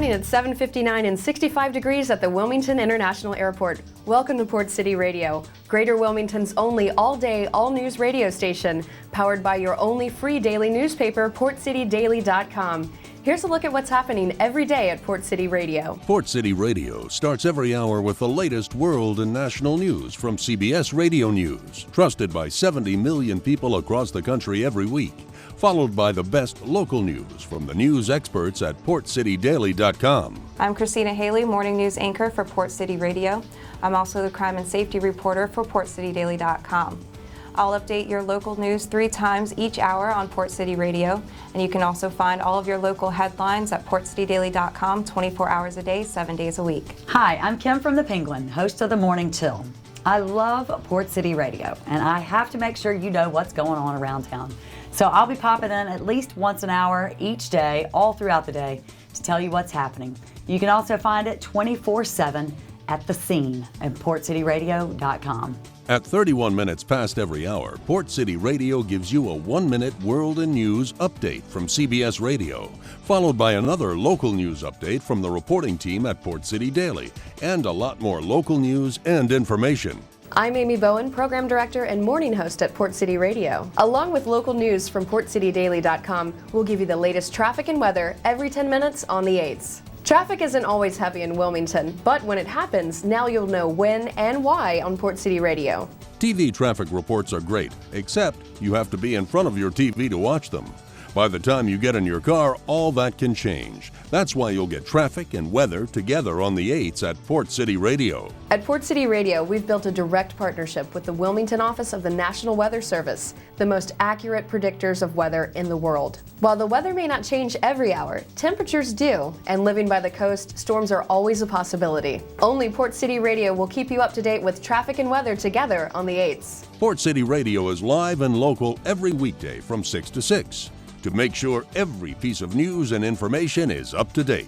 morning at 7:59 and 65 degrees at the Wilmington International Airport. Welcome to Port City Radio, Greater Wilmington's only all-day, all-news radio station, powered by your only free daily newspaper, PortCityDaily.com. Here's a look at what's happening every day at Port City Radio. Port City Radio starts every hour with the latest world and national news from CBS Radio News, trusted by 70 million people across the country every week, followed by the best local news from the news experts at PortCityDaily.com. I'm Christina Haley, morning news anchor for Port City Radio. I'm also the crime and safety reporter for PortCityDaily.com. I'll update your local news 3 times each hour on Port City Radio, and you can also find all of your local headlines at PortCityDaily.com 24 hours a day, 7 days a week. Hi, I'm Kim from The Penguin, host of The Morning Chill. I love Port City Radio, and I have to make sure you know what's going on around town. So I'll be popping in at least once an hour each day, all throughout the day, to tell you what's happening. You can also find it 24/7 at The Scene at PortCityRadio.com. At 31 minutes past every hour, Port City Radio gives you a 1-minute world and news update from CBS Radio, followed by another local news update from the reporting team at Port City Daily, and a lot more local news and information. I'm Amy Bowen, program director and morning host at Port City Radio. Along with local news from PortCityDaily.com, we'll give you the latest traffic and weather every 10 minutes on the 8s. Traffic isn't always heavy in Wilmington, but when it happens, now you'll know when and why on Port City Radio. TV traffic reports are great, except you have to be in front of your TV to watch them. By the time you get in your car, all that can change. That's why you'll get traffic and weather together on the 8s at Port City Radio. At Port City Radio, we've built a direct partnership with the Wilmington office of the National Weather Service, the most accurate predictors of weather in the world. While the weather may not change every hour, temperatures do, and living by the coast, storms are always a possibility. Only Port City Radio will keep you up to date with traffic and weather together on the 8s. Port City Radio is live and local every weekday from 6 to 6. To make sure every piece of news and information is up to date.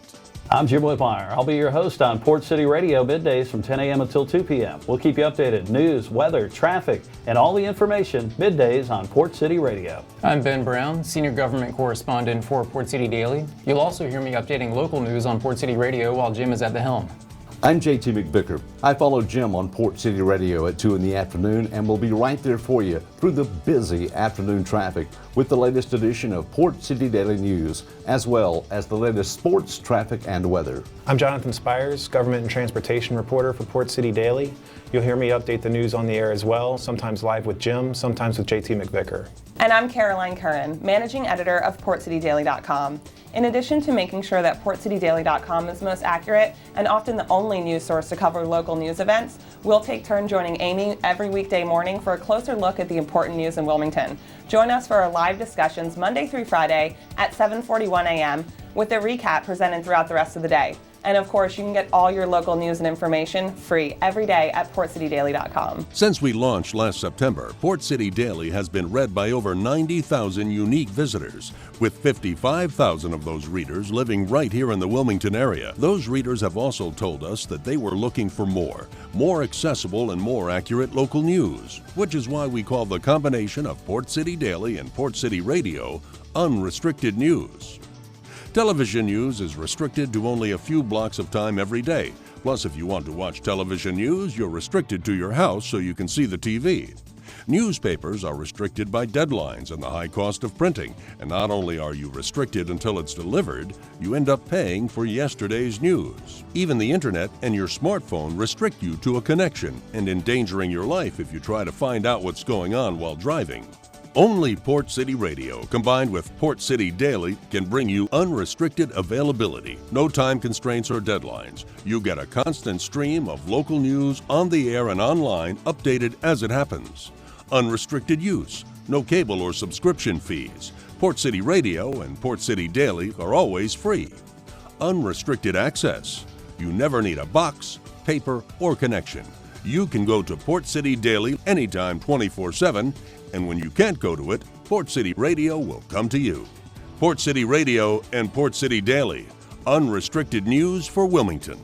I'm Jim Whitmire. I'll be your host on Port City Radio middays from 10 a.m. until 2 p.m. We'll keep you updated. News, weather, traffic, and all the information middays on Port City Radio. I'm Ben Brown, Senior Government Correspondent for Port City Daily. You'll also hear me updating local news on Port City Radio while Jim is at the helm. I'm JT McVicker. I follow Jim on Port City Radio at 2 in the afternoon and will be right there for you through the busy afternoon traffic with the latest edition of Port City Daily News, as well as the latest sports, traffic, and weather. I'm Jonathan Spires, Government and Transportation Reporter for Port City Daily. You'll hear me update the news on the air as well, sometimes live with Jim, sometimes with JT McVicker. And I'm Caroline Curran, Managing Editor of PortCityDaily.com. In addition to making sure that PortCityDaily.com is most accurate and often the only news source to cover local news events, we'll take turn joining Amy every weekday morning for a closer look at the important news in Wilmington. Join us for our live discussions Monday through Friday at 7:41 a.m. with a recap presented throughout the rest of the day. And of course, you can get all your local news and information free every day at PortCityDaily.com. Since we launched last September, Port City Daily has been read by over 90,000 unique visitors, with 55,000 of those readers living right here in the Wilmington area. Those readers have also told us that they were looking for more accessible and more accurate local news, which is why we call the combination of Port City Daily and Port City Radio unrestricted news. Television news is restricted to only a few blocks of time every day. Plus, if you want to watch television news, you're restricted to your house so you can see the TV. Newspapers are restricted by deadlines and the high cost of printing. And not only are you restricted until it's delivered, you end up paying for yesterday's news. Even the internet and your smartphone restrict you to a connection and endangering your life if you try to find out what's going on while driving. Only Port City Radio, combined with Port City Daily, can bring you unrestricted availability. No time constraints or deadlines. You get a constant stream of local news on the air and online, updated as it happens. Unrestricted use. No cable or subscription fees. Port City Radio and Port City Daily are always free. Unrestricted access. You never need a box, paper, or connection. You can go to Port City Daily anytime 24/7, and when you can't go to it, Port City Radio will come to you. Port City Radio and Port City Daily, unrestricted news for Wilmington.